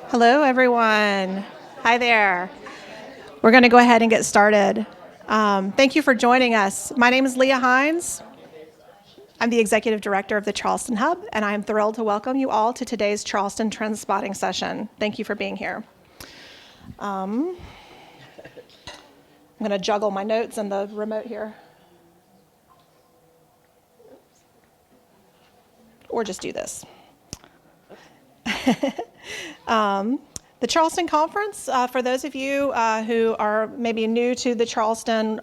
Hello, everyone. Hi there. We're going to go ahead and get started. Thank you for joining us. My name is Leah Hines. I'm the Executive Director of the Charleston Hub, and I am thrilled to welcome you all to today's Charleston Trendspotting session. Thank you for being here. I'm going to juggle my notes and the remote here. Or just do this. The Charleston Conference, for those of you who are maybe new to the Charleston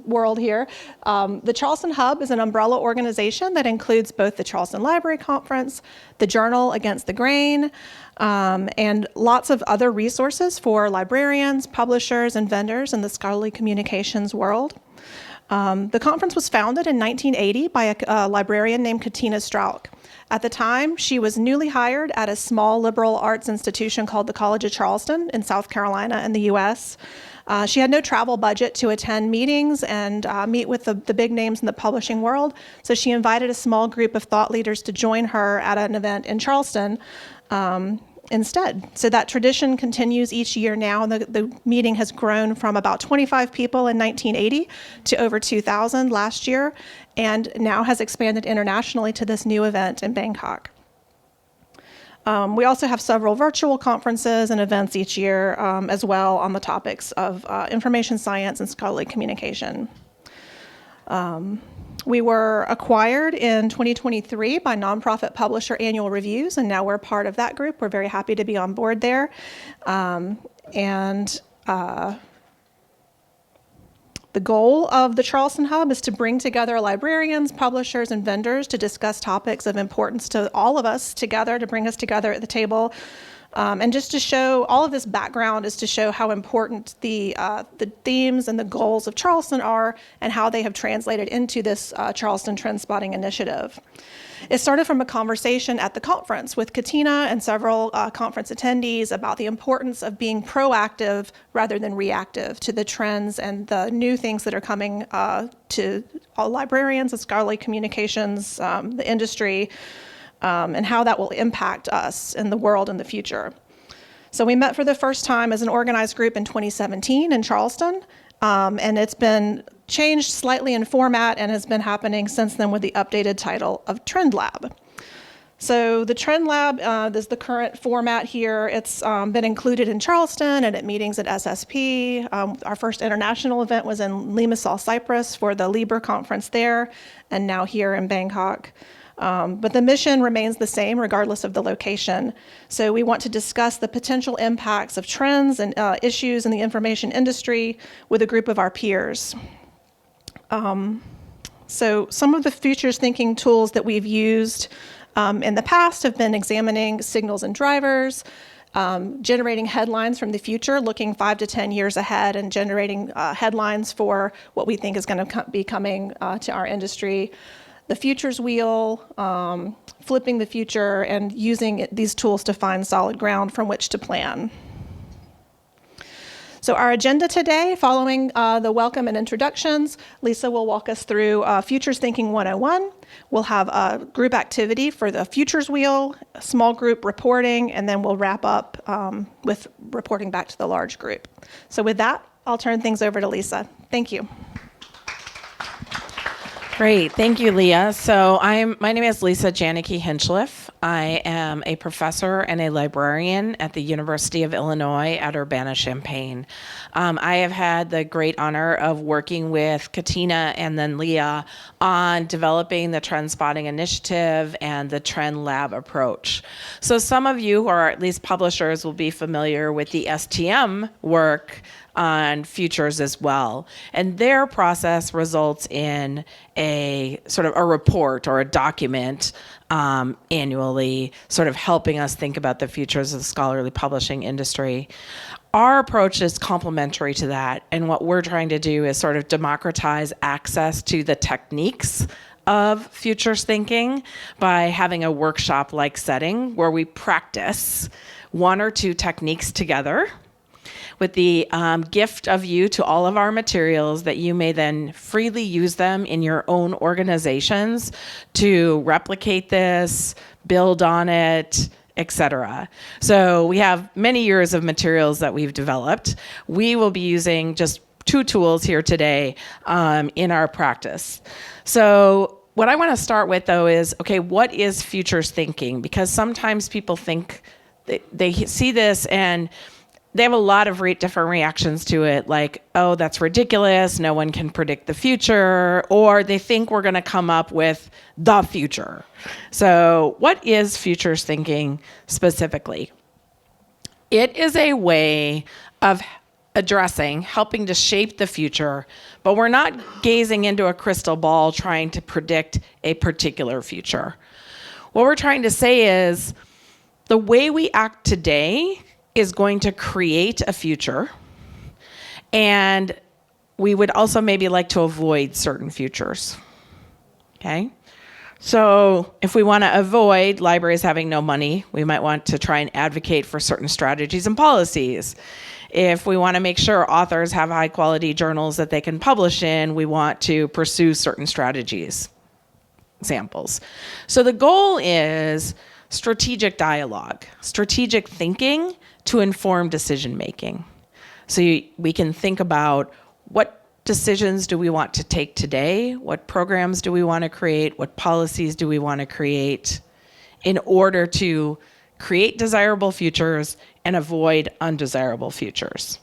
world here, the Charleston Hub is an umbrella organization that includes both the Charleston Library Conference, the Journal Against the Grain, and lots of other resources for librarians, publishers, and vendors in the scholarly communications world. The conference was founded in 1980 by a librarian named Katina Strauch. At the time, she was newly hired at a small liberal arts institution called the College of Charleston in South Carolina in the U.S. She had no travel budget to attend meetings and meet with the big names in the publishing world, so she invited a small group of thought leaders to join her at an event in Charleston instead. So that tradition continues each year now. The meeting has grown from about 25 people in 1980 to over 2,000 last year, and now has expanded internationally to this new event in Bangkok. We also have several virtual conferences and events each year as well on the topics of information science and scholarly communication. We were acquired in 2023 by nonprofit publisher Annual Reviews, and now we're part of that group. We're very happy to be on board there. The goal of the Charleston Hub is to bring together librarians, publishers, and vendors to discuss topics of importance to all of us together, to bring us together at the table. And just to show, all of this background is to show how important the themes and the goals of Charleston are and how they have translated into this Charleston Trendspotting Initiative. It started from a conversation at the conference with Katina and several conference attendees about the importance of being proactive rather than reactive to the trends and the new things that are coming to all librarians and scholarly communications, the industry, and how that will impact us in the world in the future. So we met for the first time as an organized group in 2017 in Charleston, and it's been changed slightly in format and has been happening since then with the updated title of Trend Lab. So the Trend Lab is the current format here. It's been included in Charleston and at meetings at SSP. Our first international event was in Limassol, Cyprus for the Libre conference there, and now here in Bangkok. But the mission remains the same regardless of the location. So we want to discuss the potential impacts of trends and issues in the information industry with a group of our peers. So some of the futures thinking tools that we've used in the past have been examining signals and drivers, generating headlines from the future, looking 5 to 10 years ahead and generating headlines for what we think is going to be coming to our industry. The futures wheel, flipping the future, and using these tools to find solid ground from which to plan. So our agenda today, following the welcome and introductions, Lisa will walk us through Futures Thinking 101. We'll have a group activity for the futures wheel, a small group reporting, and then we'll wrap up with reporting back to the large group. So with that, I'll turn things over to Lisa. Thank you. Great. Thank you, Leah. So my name is Lisa Janicki Hinchliffe. I am a professor and a librarian at the University of Illinois at Urbana-Champaign. I have had the great honor of working with Katina and then Leah on developing the Trendspotting Initiative and the Trend Lab approach. So some of you, or at least publishers, will be familiar with the STM work on futures as well. And their process results in a sort of a report or a document annually, sort of helping us think about the futures of the scholarly publishing industry. Our approach is complementary to that, and what we're trying to do is sort of democratize access to the techniques of futures thinking by having a workshop-like setting where we practice one or two techniques together with the gift of you to all of our materials that you may then freely use them in your own organizations to replicate this, build on it, etc. So we have many years of materials that we've developed. We will be using just 2 tools here today in our practice. So what I want to start with, though, is, okay, what is futures thinking? Because sometimes people think, they see this and they have a lot of different reactions to it, like, oh, that's ridiculous, no one can predict the future, or they think we're going to come up with the future. So what is futures thinking specifically? It is a way of helping to shape the future, but we're not gazing into a crystal ball trying to predict a particular future. What we're trying to say is the way we act today is going to create a future, and we would also maybe like to avoid certain futures. Okay? So if we want to avoid libraries having no money, we might want to try and advocate for certain strategies and policies. If we want to make sure authors have high quality journals that they can publish in, we want to pursue certain strategies. Examples. So the goal is strategic dialogue, strategic thinking to inform decision making. So we can think about what decisions do we want to take today, what programs do we want to create, what policies do we want to create in order to create desirable futures and avoid undesirable futures.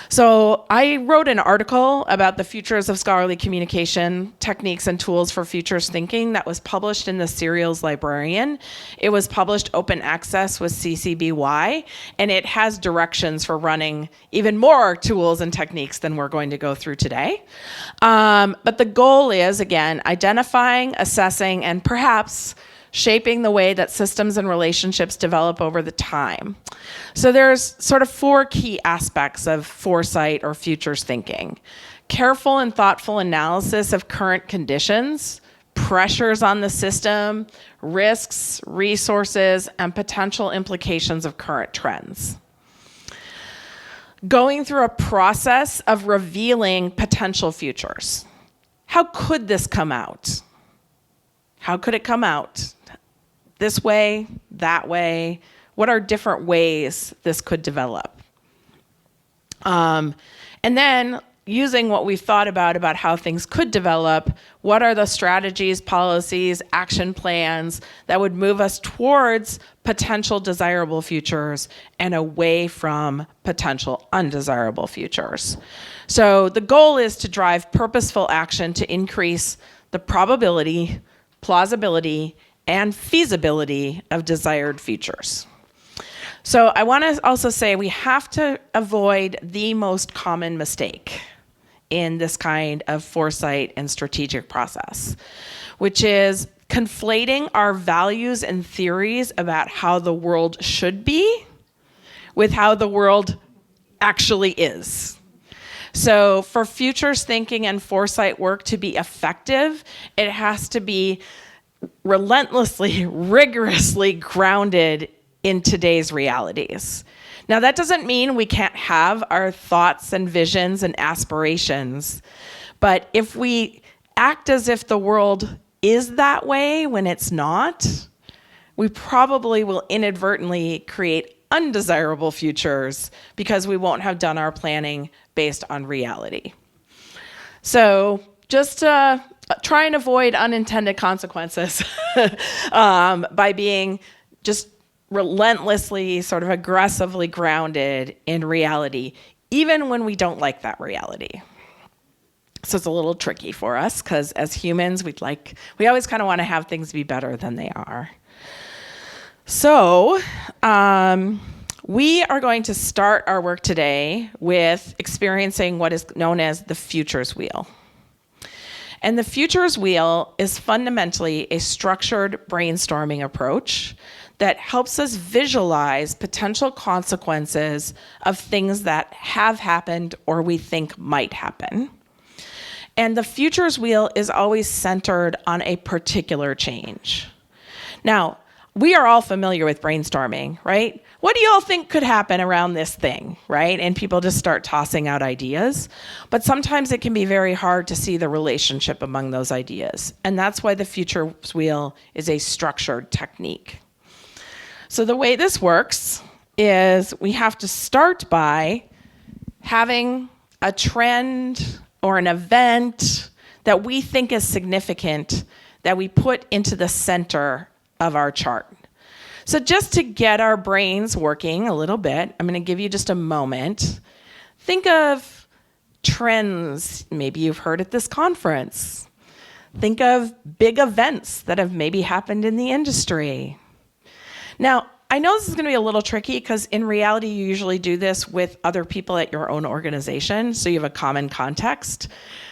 So I wrote an article about the futures of scholarly communication, techniques and tools for futures thinking that was published in the Serials Librarian. It was published open access with CCBY, and it has directions for running even more tools and techniques than we're going to go through today. But the goal is, again, identifying, assessing, and perhaps shaping the way that systems and relationships develop over the time. So there's sort of 4 key aspects of foresight or futures thinking. Careful and thoughtful analysis of current conditions, pressures on the system, risks, resources, and potential implications of current trends. Going through a process of revealing potential futures. How could this come out? How could it come out? This way, that way? What are different ways this could develop? And then using what we've thought about how things could develop, what are the strategies, policies, action plans that would move us towards potential desirable futures and away from potential undesirable futures? So the goal is to drive purposeful action to increase the probability, plausibility, and feasibility of desired futures. So I want to also say we have to avoid the most common mistake in this kind of foresight and strategic process, which is conflating our values and theories about how the world should be with how the world actually is. So for futures thinking and foresight work to be effective, it has to be relentlessly, rigorously grounded in today's realities. Now, that doesn't mean we can't have our thoughts and visions and aspirations, but if we act as if the world is that way when it's not, we probably will inadvertently create undesirable futures because we won't have done our planning based on reality. So just try and avoid unintended consequences by being just relentlessly, sort of aggressively grounded in reality, even when we don't like that reality. So it's a little tricky for us because as humans, we always kind of want to have things be better than they are. So we are going to start our work today with experiencing what is known as the futures wheel. And the futures wheel is fundamentally a structured brainstorming approach that helps us visualize potential consequences of things that have happened or we think might happen. And the futures wheel is always centered on a particular change. Now, we are all familiar with brainstorming, right? What do you all think could happen around this thing, right? And people just start tossing out ideas. But sometimes it can be very hard to see the relationship among those ideas. And that's why the futures wheel is a structured technique. So the way this works is we have to start by having a trend or an event that we think is significant that we put into the center of our chart. So just to get our brains working a little bit, I'm going to give you just a moment. Think of trends maybe you've heard at this conference. Think of big events that have maybe happened in the industry. Now, I know this is going to be a little tricky because in reality, you usually do this with other people at your own organization, so you have a common context.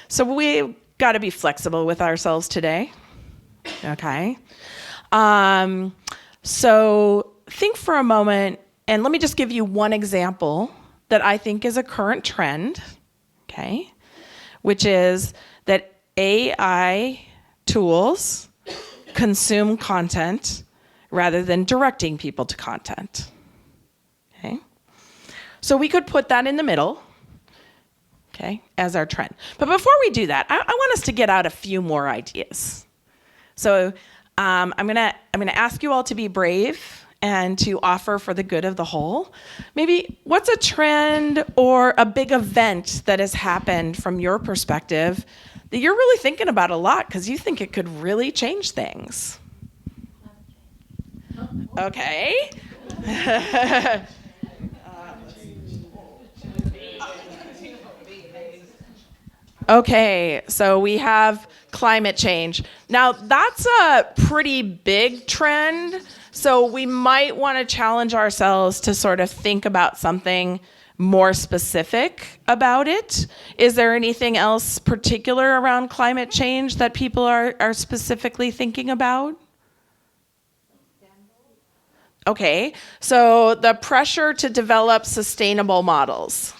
So we've got to be flexible with ourselves today. Okay. So think for a moment, and let me just give you one example that I think is a current trend, okay, which is that AI tools consume content rather than directing people to content, okay? So we could put that in the middle, okay, as our trend. But before we do that, I want us to get out a few more ideas. So I'm gonna ask you all to be brave and to offer for the good of the whole. Maybe what's a trend or a big event that has happened from your perspective that you're really thinking about a lot because you think it could really change things? Okay. Okay, so we have climate change. Now, that's a pretty big trend, so we might want to challenge ourselves to sort of think about something more specific about it. Is there anything else particular around climate change that people are specifically thinking about? Okay, so the pressure to develop sustainable models.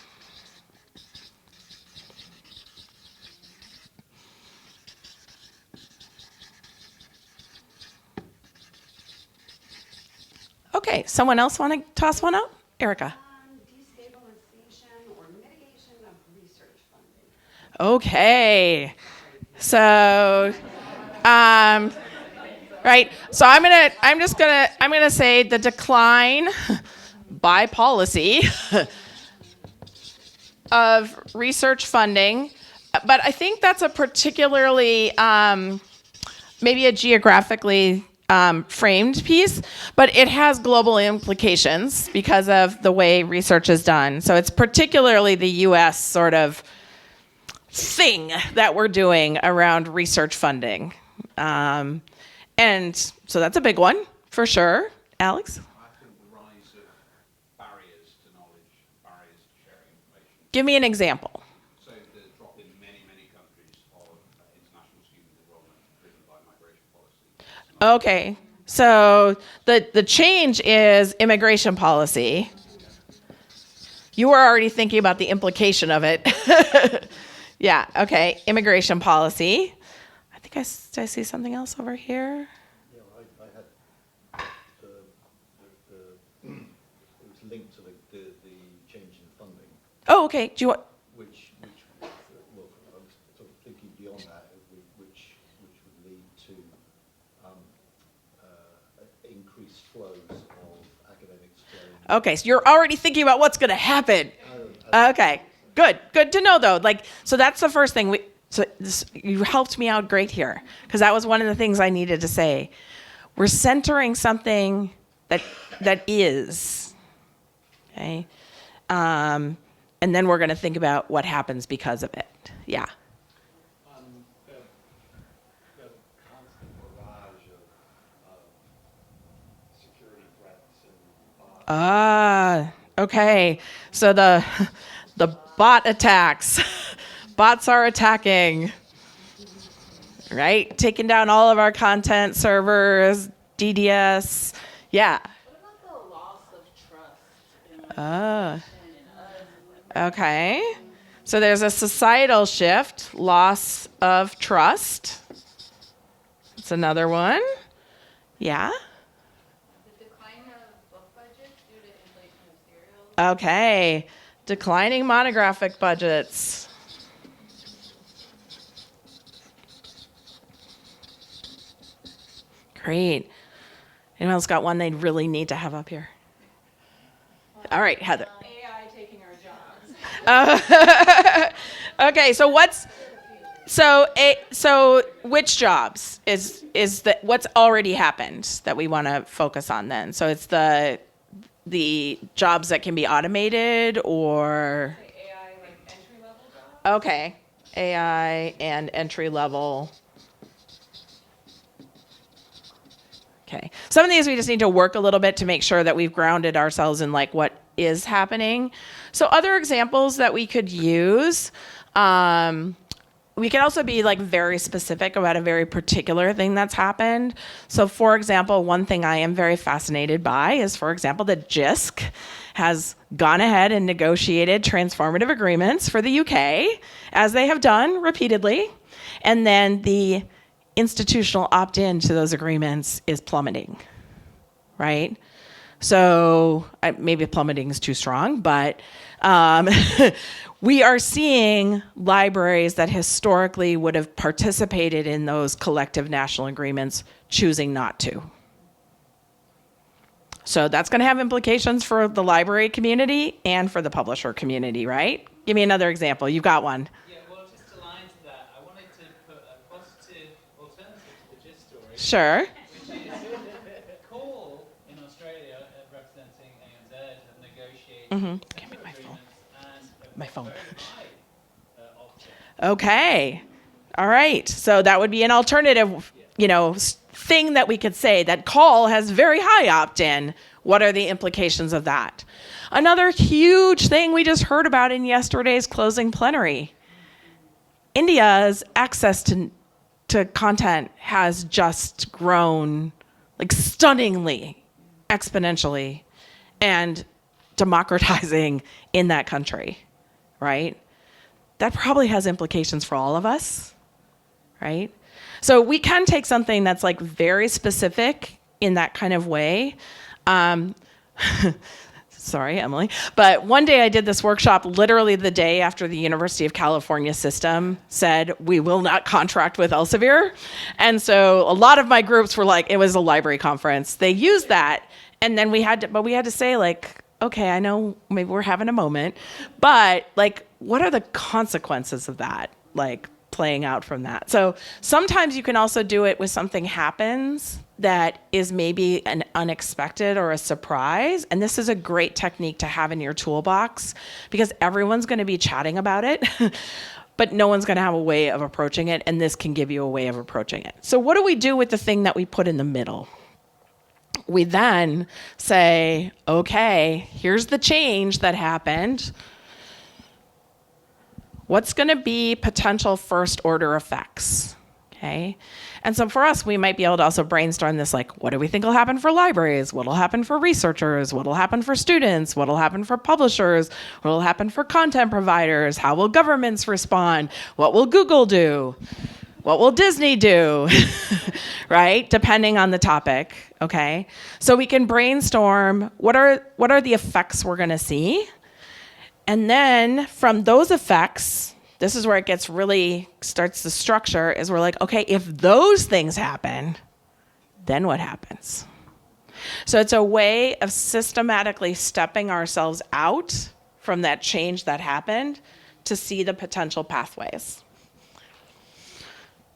Okay, someone else want to toss one out? Erica. Destabilization or mitigation of research funding. Okay, so, right. So I'm gonna say the decline by policy of research funding, but I think that's a particularly maybe a geographically framed piece, but it has global implications because of the way research is done. So it's particularly the U.S. sort of thing that we're doing around research funding. And so that's a big one, for sure. Alex? I think the rise of barriers to knowledge, barriers to sharing information. Give me an example. So the drop in many, many countries of international student enrollment driven by migration policy. Okay, so the change is immigration policy. You were already thinking about the implication of it. Yeah, okay, immigration policy. I think I see something else over here. Yeah, I had it was linked to the change in funding, Oh, okay. Do you want? which well, I was sort of thinking beyond that, which would lead to increased flows of academics flowing. Okay, so you're already thinking about what's going to happen. Okay, good to know though. Like, so that's the first thing. You helped me out great here because that was one of the things I needed to say. We're centering something that is, okay, and then we're going to think about what happens because of it. Yeah. The constant barrage of security threats and Okay. So the bot attacks. Bots are attacking. Right? Taking down all of our content servers, DDS. Yeah. What about the loss of trust in Okay. So there's a societal shift, loss of trust. That's another one. Yeah. the decline of book budgets due to inflation of cereals? Okay. Declining monographic budgets. Great. Anyone else got one they'd really need to have up here? All right, Heather. AI taking our jobs. Okay, so which jobs is what's already happened that we want to focus on then? So it's the jobs that can be automated, or AI, like entry-level jobs? okay, AI and entry level. Okay. Some of these we just need to work a little bit to make sure that we've grounded ourselves in like what is happening. So other examples that we could use, we can also be like very specific about a very particular thing that's happened. So for example, one thing I am very fascinated by is, for example, that JISC has gone ahead and negotiated transformative agreements for the UK, as they have done repeatedly. And then the institutional opt-in to those agreements is plummeting, right? So maybe plummeting is too strong, but we are seeing libraries that historically would have participated in those collective national agreements choosing not to. So that's going to have implications for the library community and for the publisher community, right? Give me another example. You've got one. Yeah, well, just to line to that, I wanted to put a positive alternative to the GIST story. Sure. Which is Call in Australia, representing ANZ, have negotiated Give me my phone. agreements and My phone. very high opt-in. Okay. All right. So that would be an alternative, thing that we could say, that call has very high opt-in. What are the implications of that? Another huge thing we just heard about in yesterday's closing plenary. India's access to content has just grown like stunningly, exponentially, and democratizing in that country, right? That probably has implications for all of us, right? So we can take something that's like very specific in that kind of way. Sorry, Emily. But one day I did this workshop literally the day after the University of California system said, we will not contract with Elsevier. And so a lot of my groups were like, it was a library conference. They used that. And then we had to say like, okay, I know maybe we're having a moment, but like, what are the consequences of that? Like, playing out from that. So sometimes you can also do it with something happens that is maybe an unexpected or a surprise. And this is a great technique to have in your toolbox because everyone's going to be chatting about it, but no one's going to have a way of approaching it. And this can give you a way of approaching it. So what do we do with the thing that we put in the middle? We then say, okay, here's the change that happened. What's going to be potential first order effects? Okay. And so for us, we might be able to also brainstorm this, like, what do we think will happen for libraries? What will happen for researchers? What will happen for students? What will happen for publishers? What will happen for content providers? How will governments respond? What will Google do? What will Disney do? Right? Depending on the topic. Okay. So we can brainstorm what are the effects we're going to see? And then from those effects, this is where it starts the structure, is we're like, okay, if those things happen, then what happens? So it's a way of systematically stepping ourselves out from that change that happened to see the potential pathways.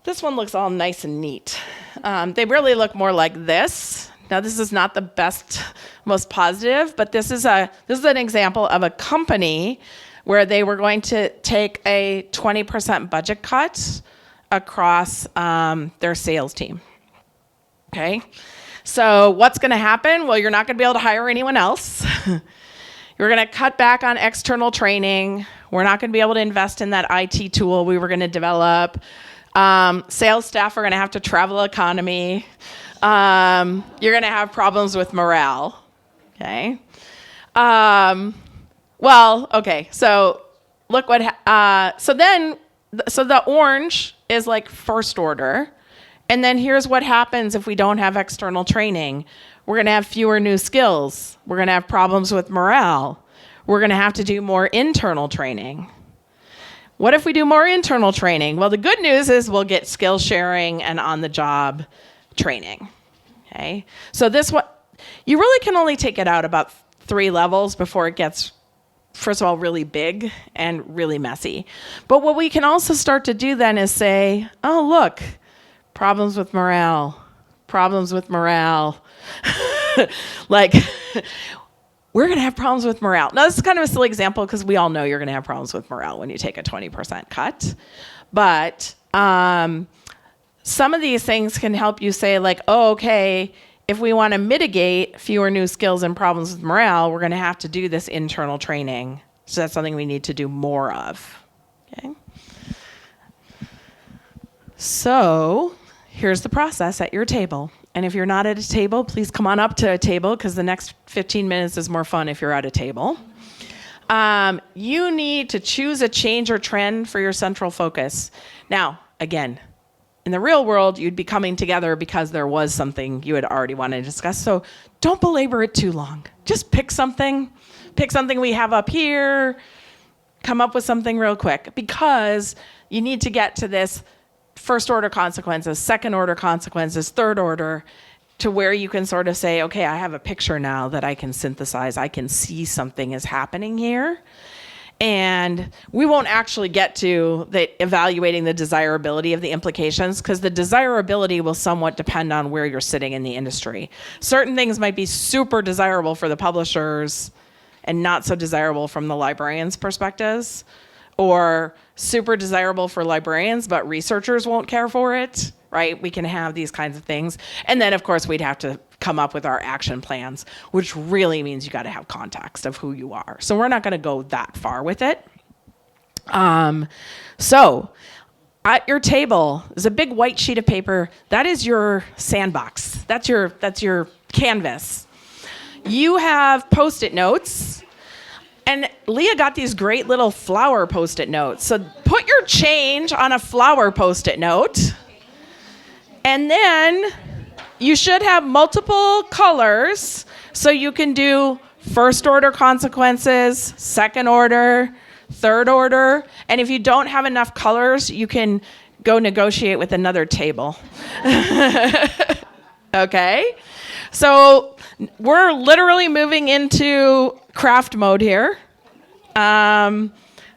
This one looks all nice and neat. They really look more like this. Now, this is not the best, most positive, but this is an example of a company where they were going to take a 20% budget cut across their sales team. Okay? So what's going to happen? Well, you're not going to be able to hire anyone else. You're going to cut back on external training. We're not going to be able to invest in that IT tool we were going to develop. Sales staff are going to have to travel economy. You're going to have problems with morale. Okay. Okay. So look what. So the orange is like first order, and then here's what happens if we don't have external training. We're going to have fewer new skills. We're going to have problems with morale. We're going to have to do more internal training. What if we do more internal training? Well, the good news is we'll get skill sharing and on-the-job training. Okay, so this one, you really can only take it out about 3 levels before it gets, first of all, really big and really messy. But what we can also start to do then is say, oh, look, problems with morale. Like, we're going to have problems with morale. Now, this is kind of a silly example because we all know you're going to have problems with morale when you take a 20% cut. But some of these things can help you say, like, oh, okay, if we want to mitigate fewer new skills and problems with morale, we're going to have to do this internal training. So that's something we need to do more of. Okay. So here's the process at your table. And if you're not at a table, please come on up to a table because the next 15 minutes is more fun if you're at a table. You need to choose a change or trend for your central focus. Now, again, in the real world, you'd be coming together because there was something you had already wanted to discuss. So don't belabor it too long. Just pick something. Pick something we have up here. Come up with something real quick because you need to get to this first order consequences, second order consequences, third order, to where you can sort of say, okay, I have a picture now that I can synthesize. I can see something is happening here. And we won't actually get to the evaluating the desirability of the implications because the desirability will somewhat depend on where you're sitting in the industry. Certain things might be super desirable for the publishers and not so desirable from the librarians' perspectives, or super desirable for librarians, but researchers won't care for it, right? We can have these kinds of things. And then, of course, we'd have to come up with our action plans, which really means you got to have context of who you are. So we're not going to go that far with it. So at your table is a big white sheet of paper. That is your sandbox. That's your canvas. You have Post-it notes. And Leah got these great little flower Post-it notes. So put your change on a flower Post-it note. And then you should have multiple colors. So you can do first order consequences, second order, third order. And if you don't have enough colors, you can go negotiate with another table. Okay? So we're literally moving into craft mode here.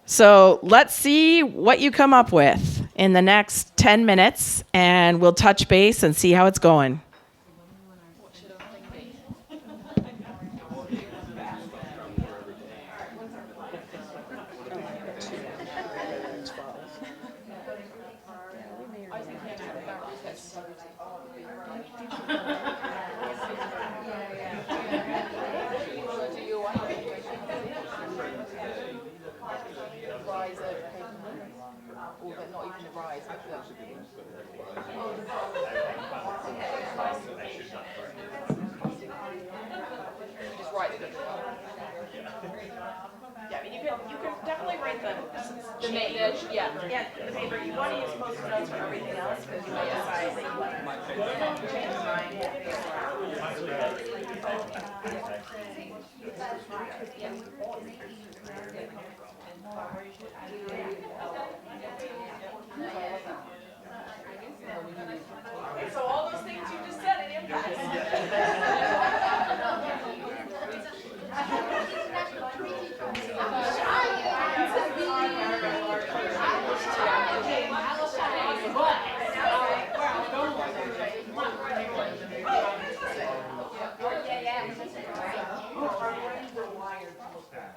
So let's see what you come up with in the next 10 minutes, and we'll touch base and see how it's going. Yeah, I mean, you can definitely write the paper. You want to use Post-it notes for everything else because you might decide that you want to change your mind. Okay, so all those things you just said, it impacts.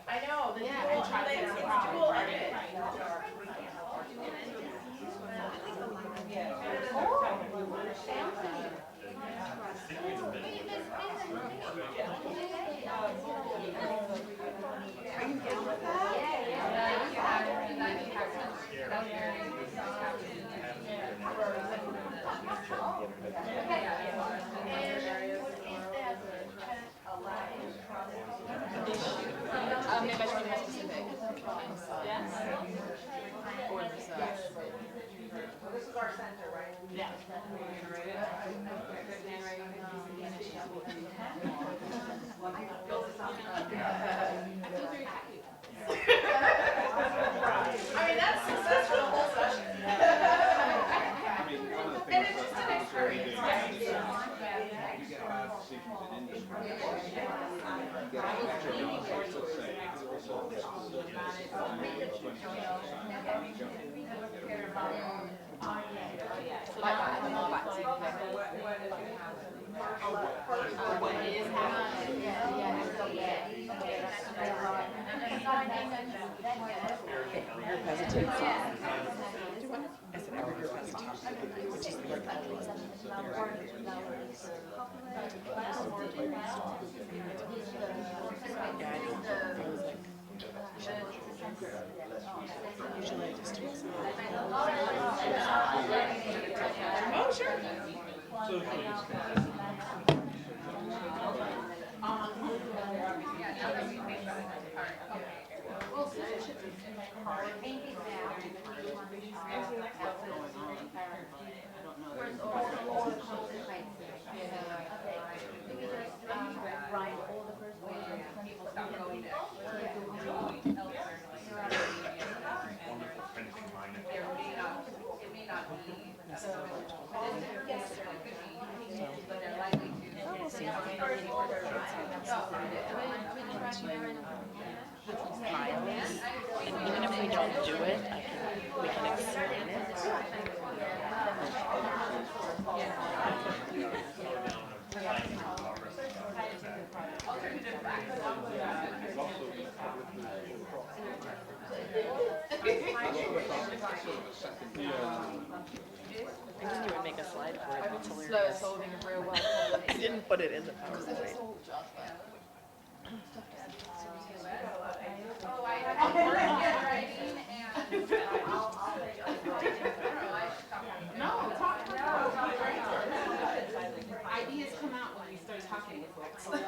I know, the dual thing is dual edit. This is our center, right? Yeah. I mean, that's success for the whole session. And it's just an experience. And even if we don't do it, we can explain it. I just knew it would make a slide for it. It's hilarious. I didn't put it in the PowerPoint. Ideas come out when we start talking with folks. Like,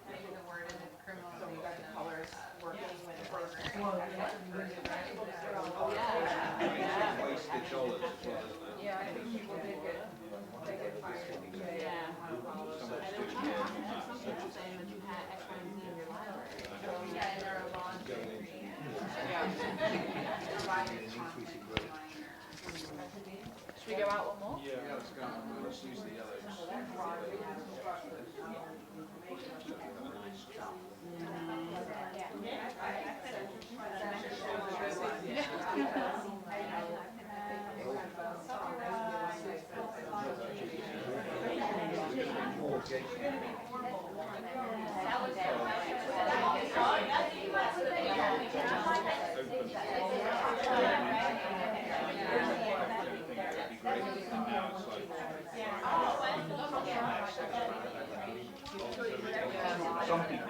maybe the word in the criminal, so we got the colors working with the program. Wasted dollars as well, isn't it? Yeah, I think people did get fired because they didn't want to follow. So much Some to get. people saying that you had X, Y, and Z in your library. Yeah, and they're a voluntary. Should we go out one more? Yeah, let's go. Let's use the yellows. Some people.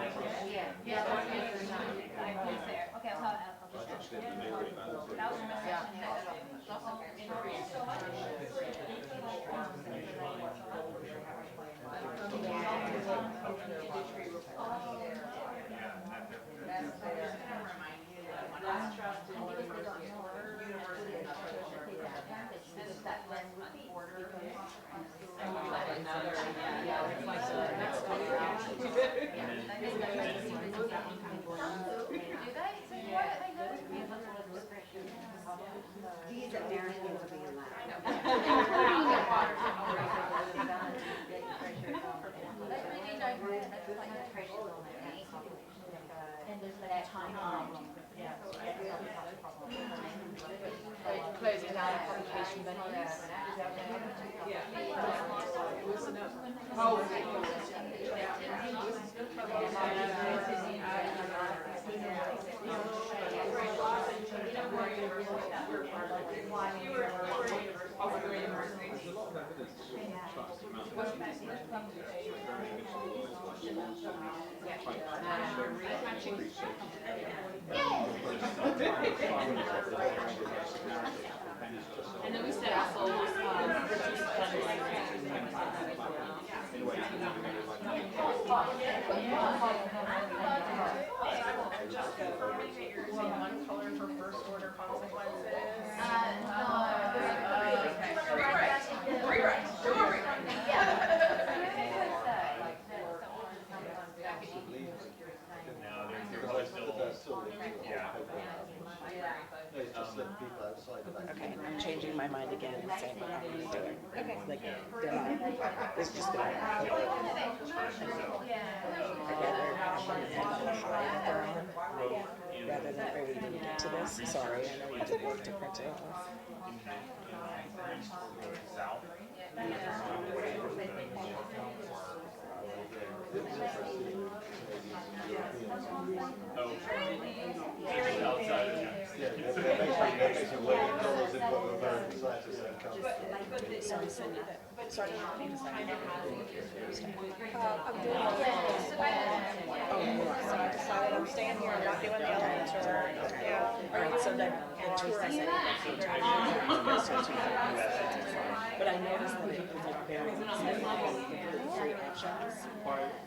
Closing down publication venues. And then we set our goals, just confirming that you're using one color for first order consequences. Rewrite. Okay, I'm changing my mind again and saying what I'm going to do. Okay. Like, they're not. It's just going to. high that they're on, rather than, oh, we didn't get to this. Sorry, I know you did work to print it off. So I'm sending it. So I don't know if So I decided I'm staying here, I'm not doing the other tour. Yeah. all right, so then the tour I said but I noticed that it was like very three options.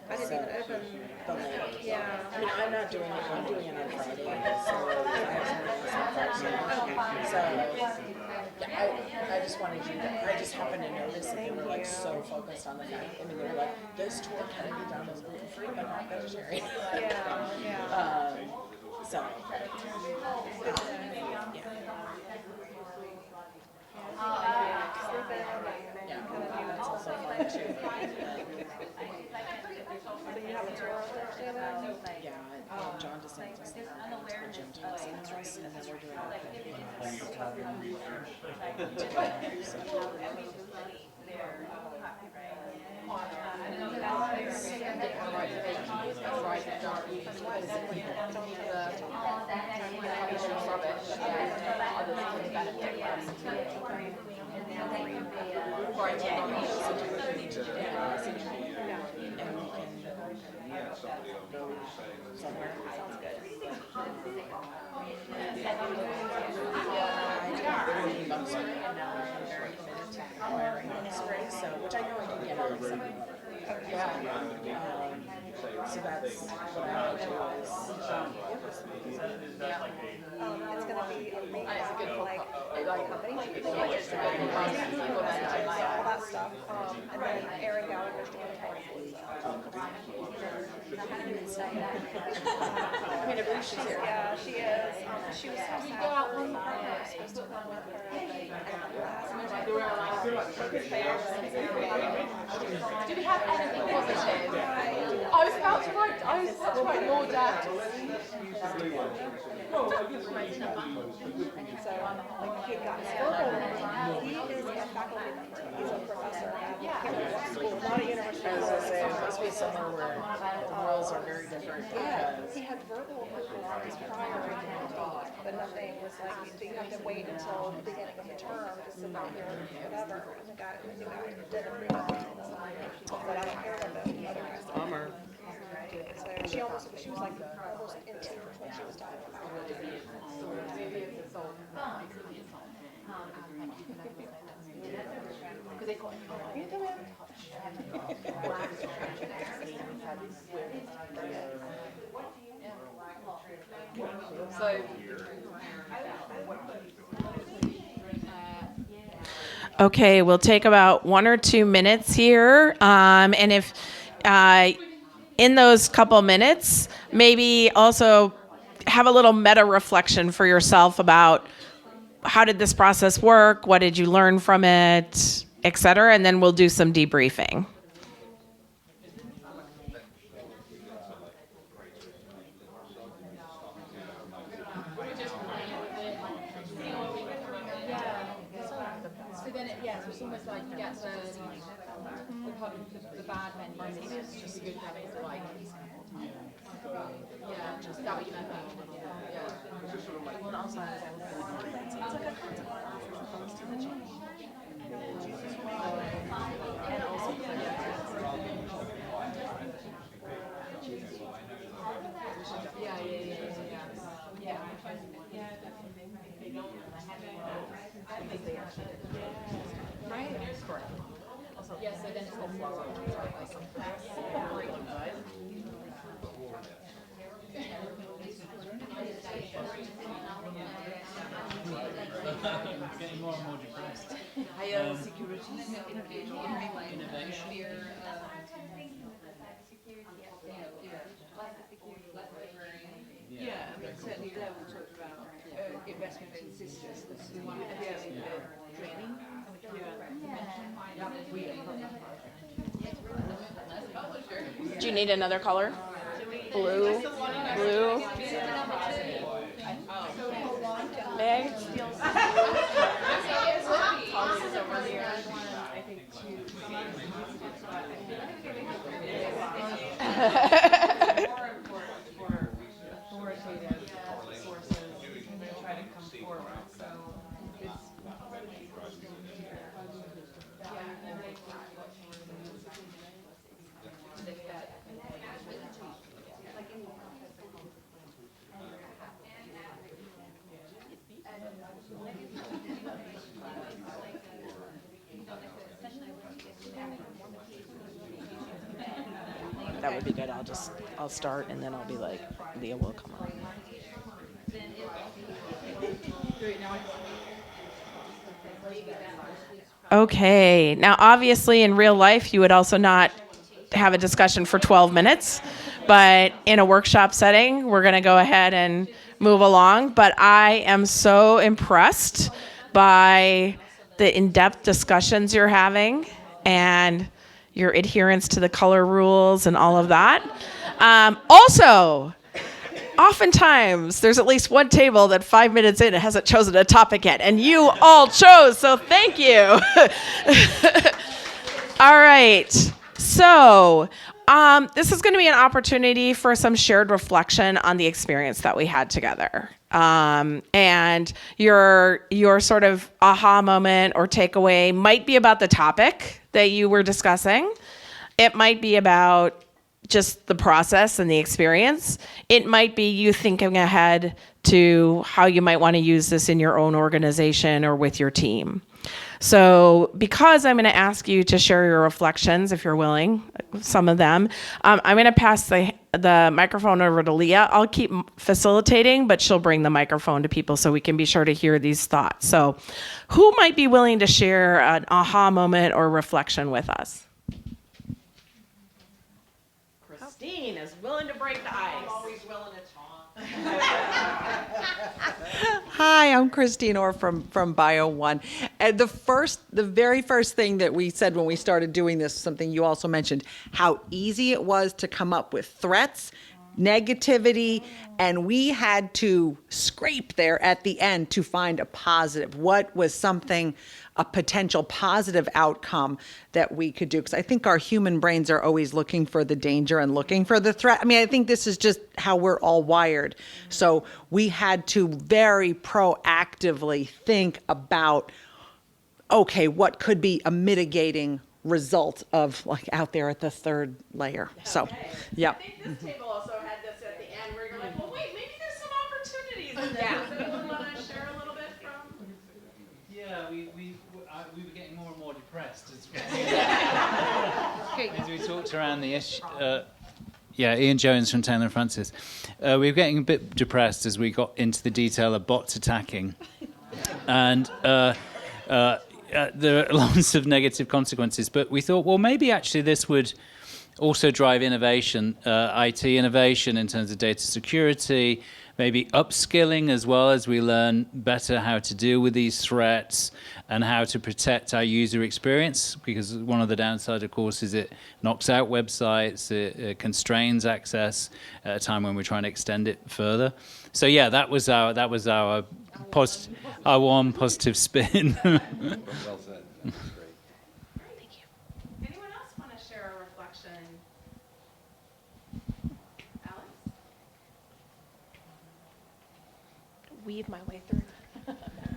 I didn't even open. The link. Yeah. I mean, I'm not doing it. I'm doing it on Friday, so I have some Thursday. So yeah, I just wanted you to. I just happened to notice that they were like so focused on the fact. I mean, they were like, this tour can be done as gluten free, but not vegetarian. Yeah. So. Yeah, that's also fun too. So you have a tour on Thursday then? Yeah, John DeSantis and Jim Thompson, and then we're doing somewhere. Sounds good. Bug spray, and now I'm very committed to acquiring bug spray, so, which I know I can get on some. So that's what I would do is, It's gonna be a made like company, all that stuff, and then Erin Gallagher's doing the colorful. I mean, I believe she's here. Yeah, she is. She was so sad. I was supposed to come with her. Do we have anything positive? I was about to write more down. So, like, he got his verbal. He is a faculty member. He's a professor at school, not a university. I was gonna say, it must be somewhere where the rules are very different. Yeah, Because he had verbal performance prior to the talk, but nothing was like, you have to wait until the beginning of the term to submit your whatever. And the guy did agree with me. But I don't care what the other guy said. bummer. So she was like almost in tears when she was talking about it. Okay, we'll take about 1 or 2 minutes here. And if in those couple minutes, maybe also have a little meta reflection for yourself about how did this process work? What did you learn from it, et cetera? And then we'll do some debriefing. So then it's almost like you get the bad menus. It's just good having to like. Yeah, just that what you meant. Yeah, so then it's all floral. Getting more and more depressed. Higher security, Innovation. yeah, but certainly there we talked about investment in systems, because we want to training, which we Do you need another color? Blue. Meg? That would be good. I'll start and then I'll be like, Leah will come on. Okay. Now, obviously, in real life, you would also not have a discussion for 12 minutes. But in a workshop setting, we're going to go ahead and move along. But I am so impressed by the in-depth discussions you're having and your adherence to the color rules and all of that. Also, oftentimes there's at least one table that 5 minutes in hasn't chosen a topic yet, and you all chose, so thank you. All right, so this is going to be an opportunity for some shared reflection on the experience that we had together. And your sort of aha moment or takeaway might be about the topic that you were discussing. It might be about just the process and the experience. It might be you thinking ahead to how you might want to use this in your own organization or with your team. So because I'm going to ask you to share your reflections, if you're willing, some of them, I'm going to pass the microphone over to Leah. I'll keep facilitating, but she'll bring the microphone to people so we can be sure to hear these thoughts. So who might be willing to share an aha moment or reflection with us? Christine is willing to break the ice. I'm always willing to talk. Hi, I'm Christine Orr from Bio One. And the very first thing that we said when we started doing this, something you also mentioned, how easy it was to come up with threats, negativity, and we had to scrape there at the end to find a positive. What was something, a potential positive outcome that we could do? Because I think our human brains are always looking for the danger and looking for the threat. I mean, I think this is just how we're all wired. So we had to very proactively think about, okay, what could be a mitigating result of like out there at the third layer. So, yeah. I think this table also had this at the end where you're like, well, wait, maybe there's some opportunities in this. Does anyone want to share a little bit from? Yeah, we were getting more and more depressed as we talked around the issue. Ian Jones from Taylor & Francis. We were getting a bit depressed as we got into the detail of bots attacking. And there are lots of negative consequences, but we thought, well, maybe actually this would also drive innovation, IT innovation in terms of data security, maybe upskilling as well as we learn better how to deal with these threats and how to protect our user experience, because one of the downsides, of course, is it knocks out websites, it constrains access at a time when we're trying to extend it further. So yeah, that was our one positive spin. Well said. That's great. Thank you. Anyone else want to share a reflection? Alex? Weave my way through.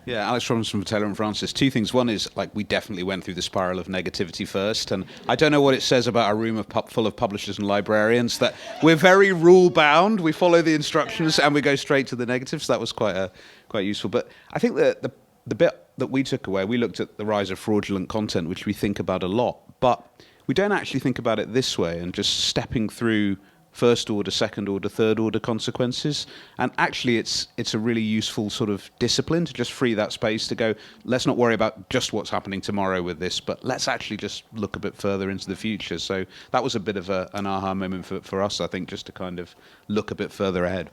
Yeah, Alex Robinson from Taylor & Francis. Two things. One is, like, we definitely went through the spiral of negativity first, and I don't know what it says about a room full of publishers and librarians that we're very rule-bound, we follow the instructions, and we go straight to the negatives. So that was quite useful. But I think that the bit that we took away, we looked at the rise of fraudulent content, which we think about a lot, but we don't actually think about it this way, and just stepping through first order, second order, third order consequences. And actually it's a really useful sort of discipline to just free that space to go, let's not worry about just what's happening tomorrow with this, but let's actually just look a bit further into the future. So that was a bit of an aha moment for us, I think, just to kind of look a bit further ahead.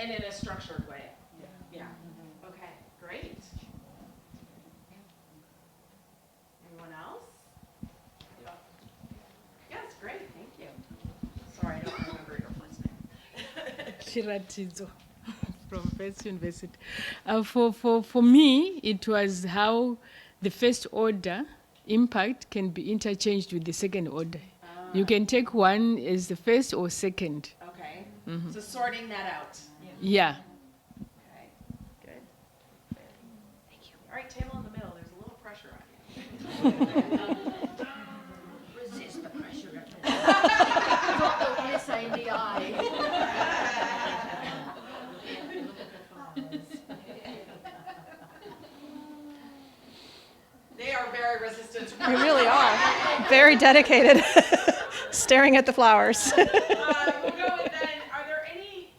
And in a structured way. Yeah. Okay, great. Anyone else? Yes, great, thank you. Sorry, I don't remember your first name. Shiratizo from First University. For me, it was how the first order impact can be interchanged with the second order. You can take one as the first or second. Okay. So sorting that out. Yeah. Okay. Good. Thank you. All right, table in the middle. There's a little pressure on you. Resist the pressure. Got the essay in the eye. They are very resistant to We really are. Very dedicated. Staring at the flowers. We'll go with then. Are there any,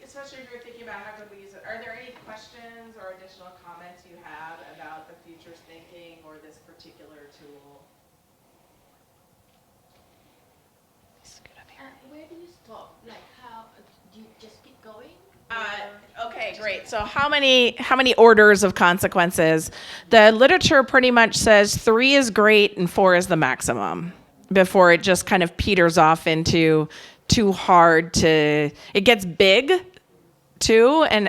especially if you're thinking about how could we use it, are there any questions or additional comments you have about the futures thinking or this particular tool? Where do you stop? Like how do you just keep going? Okay, great. So how many orders of consequences? The literature pretty much says 3 is great and 4 is the maximum before it just kind of peters off into too hard to, it gets big too, and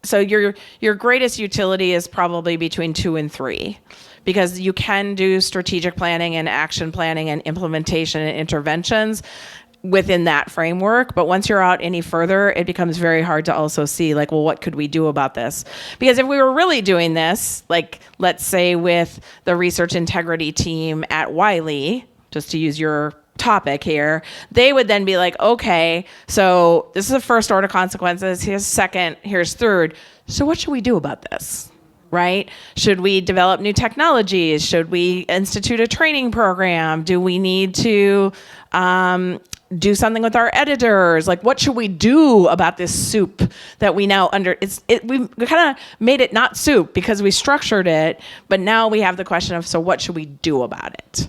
so your greatest utility is probably between 2 and 3, because you can do strategic planning and action planning and implementation and interventions within that framework. But once you're out any further, it becomes very hard to also see, like, well, what could we do about this? Because if we were really doing this, like, let's say with the research integrity team at Wiley, just to use your topic here, they would then be like, okay, so this is the first order consequences, here's second, here's third. So what should we do about this? Right? Should we develop new technologies? Should we institute a training program? Do we need to do something with our editors? Like, what should we do about this soup that we now we kind of made it not soup because we structured it, but now we have the question of, so what should we do about it?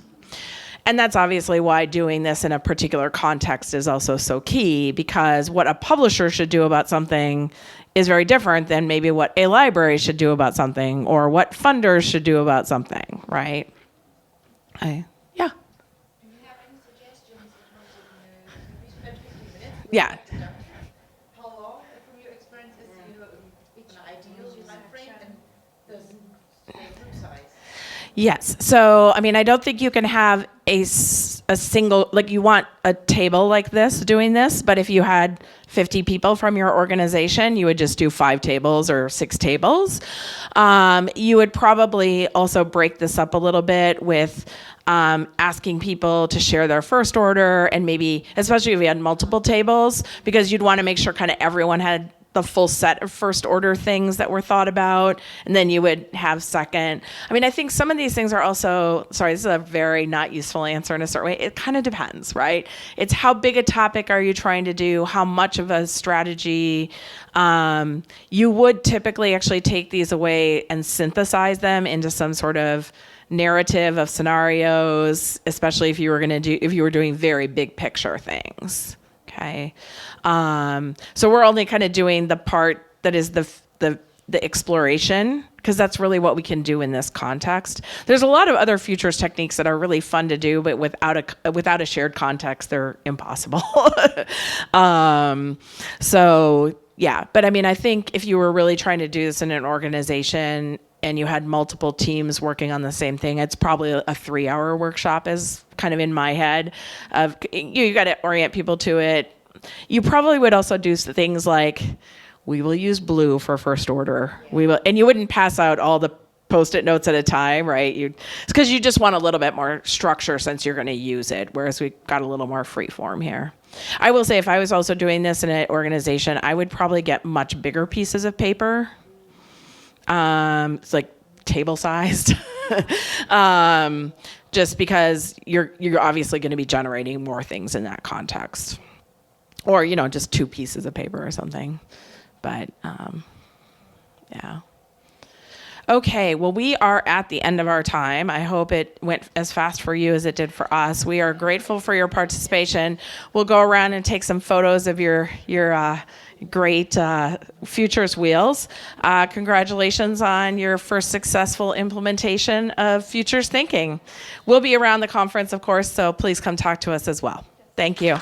And that's obviously why doing this in a particular context is also so key, because what a publisher should do about something is very different than maybe what a library should do about something, or what funders should do about something, right? Yeah. Do you have any suggestions in terms of, we spent 15 minutes? Yeah. How long, from your experience, which ideals you might frame and the group size? Yes. So, I mean, I don't think you can have a single, like, you want a table like this doing this, but if you had 50 people from your organization, you would just do 5 tables or 6 tables. You would probably also break this up a little bit with asking people to share their first order, and maybe, especially if you had multiple tables, because you'd want to make sure kind of everyone had the full set of first order things that were thought about, and then you would have second. I mean, I think some of these things are also, sorry, this is a very not useful answer in a certain way. It kind of depends, right? It's how big a topic are you trying to do? How much of a strategy? You would typically actually take these away and synthesize them into some sort of narrative of scenarios, especially if you were doing very big picture things. Okay. So we're only kind of doing the part that is the exploration, because that's really what we can do in this context. There's a lot of other futures techniques that are really fun to do, but without a shared context, they're impossible. So yeah, but I mean, I think if you were really trying to do this in an organization and you had multiple teams working on the same thing, it's probably a 3-hour workshop is kind of in my head. Of you got to orient people to it. You probably would also do things like, we will use blue for first order. We will, and you wouldn't pass out all the Post-it notes at a time, right? It's because you just want a little bit more structure since you're going to use it, whereas we got a little more free form here. I will say, if I was also doing this in an organization, I would probably get much bigger pieces of paper. It's like table sized, just because you're obviously going to be generating more things in that context, or just 2 pieces of paper or something. But yeah. Okay, well, we are at the end of our time. I hope it went as fast for you as it did for us. We are grateful for your participation. We'll go around and take some photos of your great futures wheels. Congratulations on your first successful implementation of futures thinking. We'll be around the conference, of course, so please come talk to us as well. Thank you.